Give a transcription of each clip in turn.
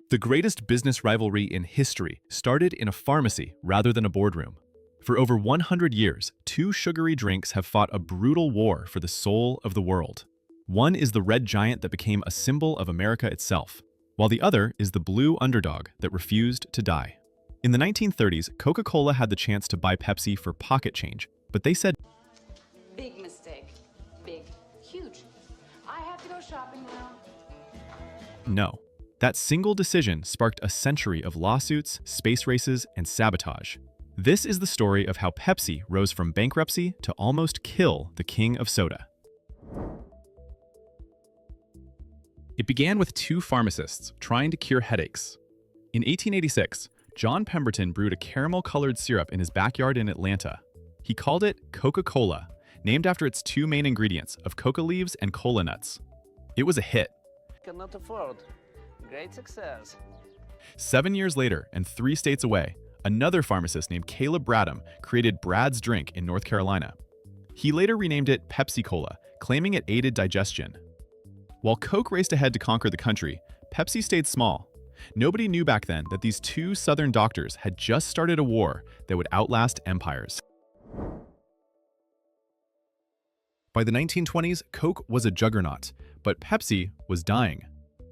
The greatest business rivalry in history started in a pharmacy rather than a boardroom. For over 100 years, two sugary drinks have fought a brutal war for the soul of the world. One is the red giant that became a symbol of America itself, while the other is the blue underdog that refused to die. In the 1930s, Coca-Cola had the chance to buy Pepsi for pocket change, but they said, "Big mistake. Big. Huge. I have to go shopping now." no. That single decision sparked a century of lawsuits, space races, and sabotage. This is the story of how Pepsi rose from bankruptcy to almost kill the king of soda. It began with two pharmacists trying to cure headaches. In 1886, John Pemberton brewed a caramel-colored syrup in his backyard in Atlanta. He called it Coca-Cola, named after its two main ingredients of coca leaves and cola nuts. It was a hit. Cannot afford. Great success. 7 years later, and 3 states away, another pharmacist named Caleb Bradham created Brad's drink in North Carolina. He later renamed it Pepsi Cola, claiming it aided digestion. While Coke raced ahead to conquer the country, Pepsi stayed small. Nobody knew back then that these two Southern doctors had just started a war that would outlast empires. By the 1920s, Coke was a juggernaut, but Pepsi was dying.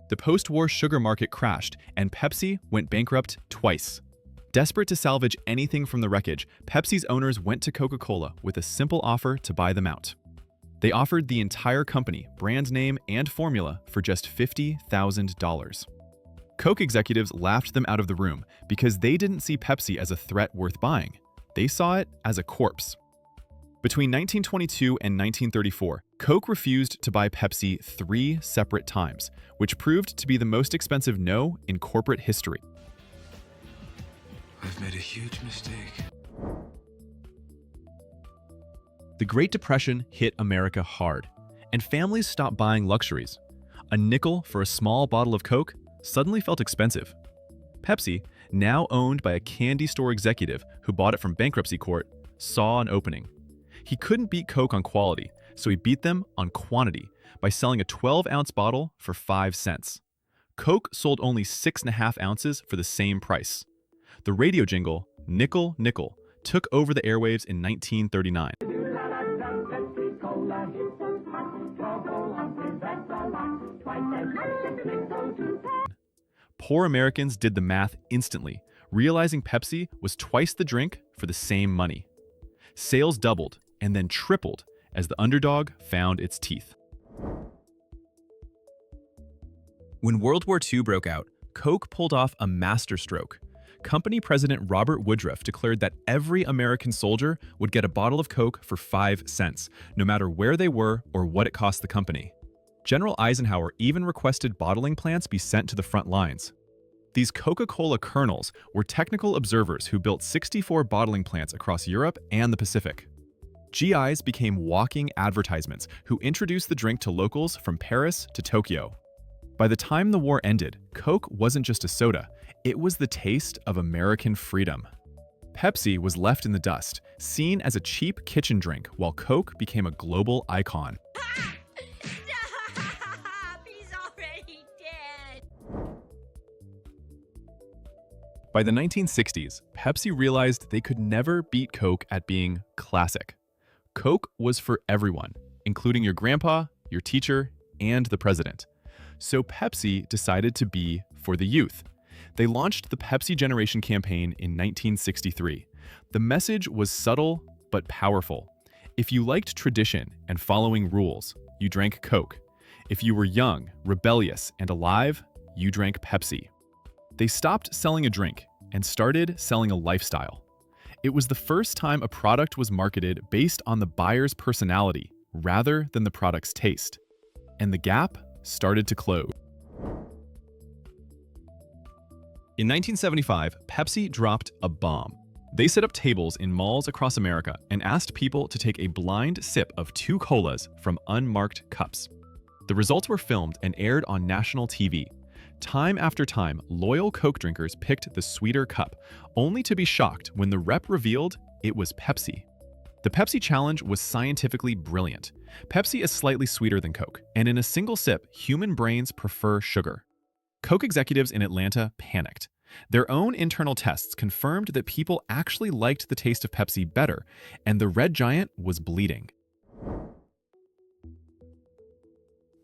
The post-war sugar market crashed, and Pepsi went bankrupt twice. Desperate to salvage anything from the wreckage, Pepsi's owners went to Coca-Cola with a simple offer to buy them out. They offered the entire company, brand name, and formula for just $50,000. Coke executives laughed them out of the room because they didn't see Pepsi as a threat worth buying. They saw it as a corpse. Between 1922 and 1934, Coke refused to buy Pepsi 3 separate times, which proved to be the most expensive no in corporate history. I've made a huge mistake. The Great Depression hit America hard, and families stopped buying luxuries. A nickel for a small bottle of Coke suddenly felt expensive. Pepsi, now owned by a candy store executive who bought it from bankruptcy court, saw an opening. He couldn't beat Coke on quality, so he beat them on quantity by selling a 12-ounce bottle for 5 cents. Coke sold only 6.5 ounces for the same price. The radio jingle, "Nickel, Nickel," took over the airwaves in 1939. Poor Americans did the math instantly, realizing Pepsi was twice the drink for the same money. Sales doubled and then tripled as the underdog found its teeth. When World War II broke out, Coke pulled off a masterstroke. Company President Robert Woodruff declared that every American soldier would get a bottle of Coke for 5 cents, no matter where they were or what it cost the company. General Eisenhower even requested bottling plants be sent to the front lines. These Coca-Cola Colonels were technical observers who built 64 bottling plants across Europe and the Pacific. GIs became walking advertisements who introduced the drink to locals from Paris to Tokyo. By the time the war ended, Coke wasn't just a soda, it was the taste of American freedom. Pepsi was left in the dust, seen as a cheap kitchen drink, while Coke became a global icon. He's already dead. By the 1960s, Pepsi realized they could never beat Coke at being classic. Coke was for everyone, including your grandpa, your teacher, and the president. So Pepsi decided to be for the youth. They launched the Pepsi Generation campaign in 1963. The message was subtle but powerful. If you liked tradition and following rules, you drank Coke. If you were young, rebellious, and alive, you drank Pepsi. They stopped selling a drink and started selling a lifestyle. It was the first time a product was marketed based on the buyer's personality rather than the product's taste. And the gap started to close. In 1975, Pepsi dropped a bomb. They set up tables in malls across America and asked people to take a blind sip of 2 colas from unmarked cups. The results were filmed and aired on national TV. Time after time, loyal Coke drinkers picked the sweeter cup, only to be shocked when the rep revealed it was Pepsi. The Pepsi challenge was scientifically brilliant. Pepsi is slightly sweeter than Coke, and in a single sip, human brains prefer sugar. Coke executives in Atlanta panicked. Their own internal tests confirmed that people actually liked the taste of Pepsi better, and the Red Giant was bleeding.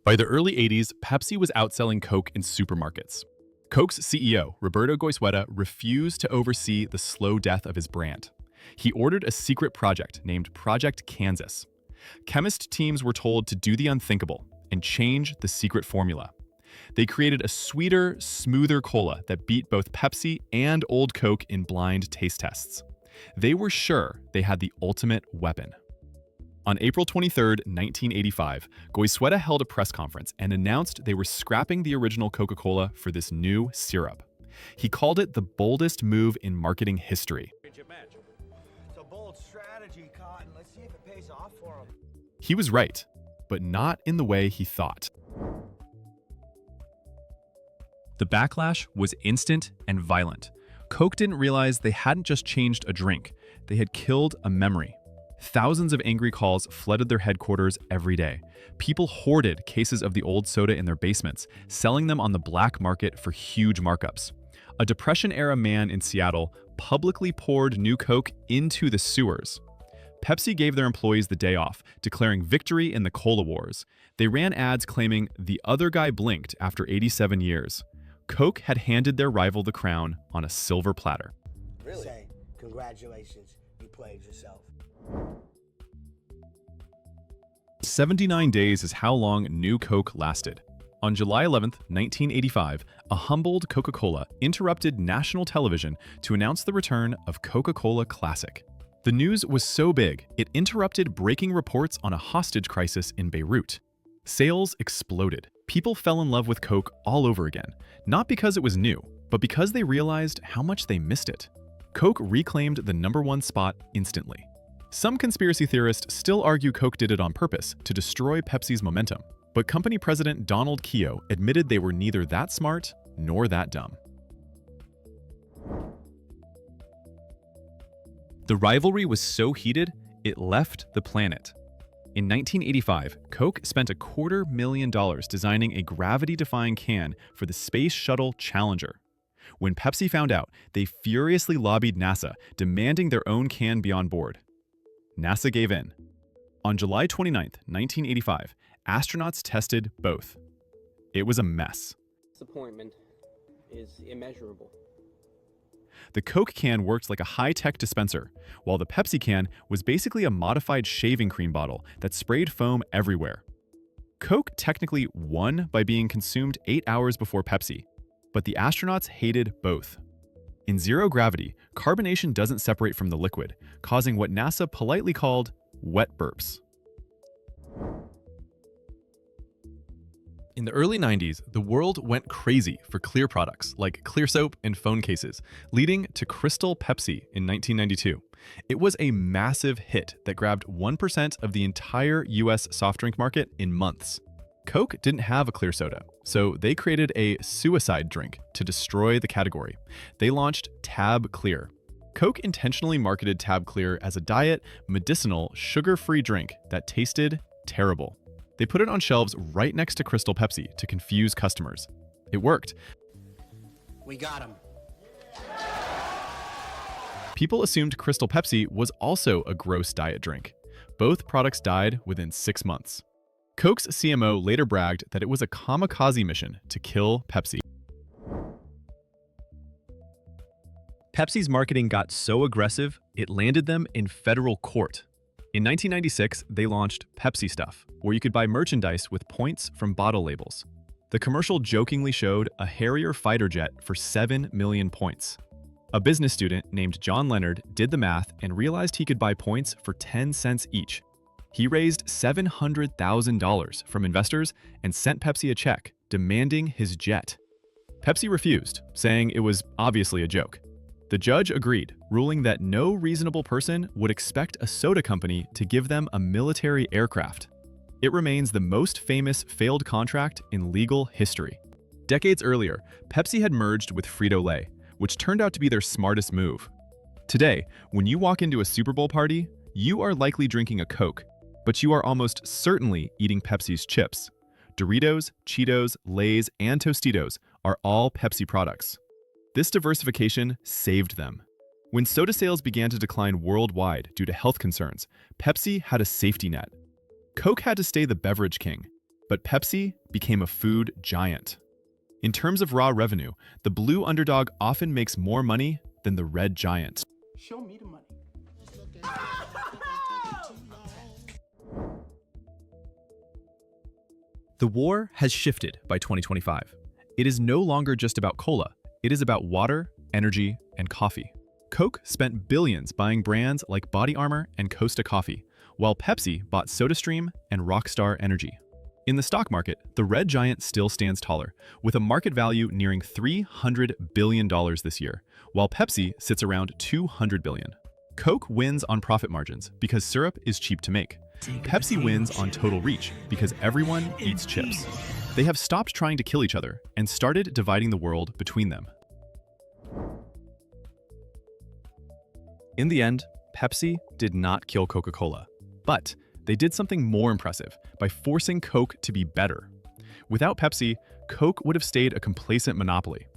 By the early 80s, Pepsi was outselling Coke in supermarkets. Coke's CEO, Roberto Goizueta, refused to oversee the slow death of his brand. He ordered a secret project named Project Kansas. Chemist teams were told to do the unthinkable and change the secret formula. They created a sweeter, smoother cola that beat both Pepsi and Old Coke in blind taste tests. They were sure they had the ultimate weapon. On April 23, 1985, Goizueta held a press conference and announced they were scrapping the original Coca-Cola for this new syrup. He called it the boldest move in marketing history. It's a bold strategy, Cotton. Let's see if it pays off for him. He was right, but not in the way he thought. The backlash was instant and violent. Coke didn't realize they hadn't just changed a drink, they had killed a memory. Thousands of angry calls flooded their headquarters every day. People hoarded cases of the old soda in their basements, selling them on the black market for huge markups. A Depression-era man in Seattle publicly poured new Coke into the sewers. Pepsi gave their employees the day off, declaring victory in the cola wars. They ran ads claiming the other guy blinked after 87 years. Coke had handed their rival the crown on a silver platter. Really? Say, congratulations, you played yourself. 79 days is how long New Coke lasted. On July 11, 1985, a humbled Coca-Cola interrupted national television to announce the return of Coca-Cola Classic. The news was so big, it interrupted breaking reports on a hostage crisis in Beirut. Sales exploded. People fell in love with Coke all over again, not because it was new, but because they realized how much they missed it. Coke reclaimed the #1 spot instantly. Some conspiracy theorists still argue Coke did it on purpose to destroy Pepsi's momentum, but company president Donald Keogh admitted they were neither that smart nor that dumb. The rivalry was so heated, it left the planet. In 1985, Coke spent $250,000 designing a gravity-defying can for the Space Shuttle Challenger. When Pepsi found out, they furiously lobbied NASA, demanding their own can be on board. NASA gave in. On July 29, 1985, astronauts tested both. It was a mess. Disappointment is immeasurable. The Coke can worked like a high-tech dispenser, while the Pepsi can was basically a modified shaving cream bottle that sprayed foam everywhere. Coke technically won by being consumed 8 hours before Pepsi, but the astronauts hated both. In zero gravity, carbonation doesn't separate from the liquid, causing what NASA politely called wet burps. In the early 90s, the world went crazy for clear products like clear soap and phone cases, leading to Crystal Pepsi in 1992. It was a massive hit that grabbed 1% of the entire US soft drink market in months. Coke didn't have a clear soda, so they created a suicide drink to destroy the category. They launched Tab Clear. Coke intentionally marketed Tab Clear as a diet, medicinal, sugar-free drink that tasted terrible. They put it on shelves right next to Crystal Pepsi to confuse customers. It worked. We got him. People assumed Crystal Pepsi was also a gross diet drink. Both products died within 6 months. Coke's CMO later bragged that it was a kamikaze mission to kill Pepsi. Pepsi's marketing got so aggressive, it landed them in federal court. In 1996, they launched Pepsi Stuff, where you could buy merchandise with points from bottle labels. The commercial jokingly showed a Harrier fighter jet for 7 million points. A business student named John Leonard did the math and realized he could buy points for 10 cents each. He raised $700,000 from investors and sent Pepsi a check, demanding his jet. Pepsi refused, saying it was obviously a joke. The judge agreed, ruling that no reasonable person would expect a soda company to give them a military aircraft. It remains the most famous failed contract in legal history. Decades earlier, Pepsi had merged with Frito-Lay, which turned out to be their smartest move. Today, when you walk into a Super Bowl party, you are likely drinking a Coke, but you are almost certainly eating Pepsi's chips. Doritos, Cheetos, Lay's, and Tostitos are all Pepsi products. This diversification saved them. When soda sales began to decline worldwide due to health concerns, Pepsi had a safety net. Coke had to stay the beverage king, but Pepsi became a food giant. In terms of raw revenue, the blue underdog often makes more money than the red giant. Show me the money. The war has shifted by 2025. It is no longer just about cola. It is about water, energy, and coffee. Coke spent billions buying brands like Body Armor and Costa Coffee, while Pepsi bought SodaStream and Rockstar Energy. In the stock market, the red giant still stands taller, with a market value nearing $300 billion this year, while Pepsi sits around $200 billion. Coke wins on profit margins because syrup is cheap to make. Pepsi wins on total reach because everyone eats chips. They have stopped trying to kill each other and started dividing the world between them. In the end, Pepsi did not kill Coca-Cola, but they did something more impressive by forcing Coke to be better. Without Pepsi, Coke would have stayed a complacent monopoly.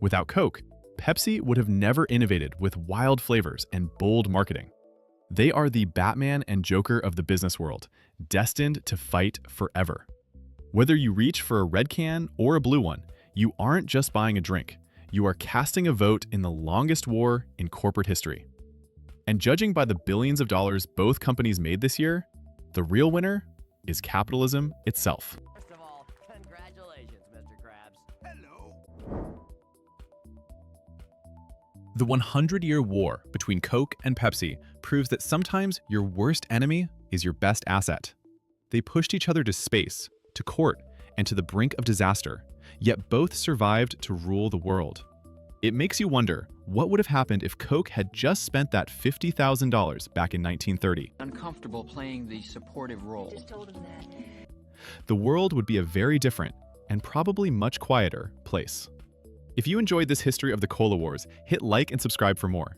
Without Coke, Pepsi would have never innovated with wild flavors and bold marketing. They are the Batman and Joker of the business world, destined to fight forever. Whether you reach for a red can or a blue one, you aren't just buying a drink. You are casting a vote in the longest war in corporate history. And judging by the billions of dollars both companies made this year, the real winner is capitalism itself. First of all, congratulations, Mr. Krabs. Hello. The 100-year war between Coke and Pepsi proves that sometimes your worst enemy is your best asset. They pushed each other to space, to court, and to the brink of disaster, yet both survived to rule the world. It makes you wonder, what would have happened if Coke had just spent that $50,000 back in 1930? Uncomfortable playing the supportive role. The world would be a very different, and probably much quieter, place. If you enjoyed this history of the Cola Wars, hit like and subscribe for more.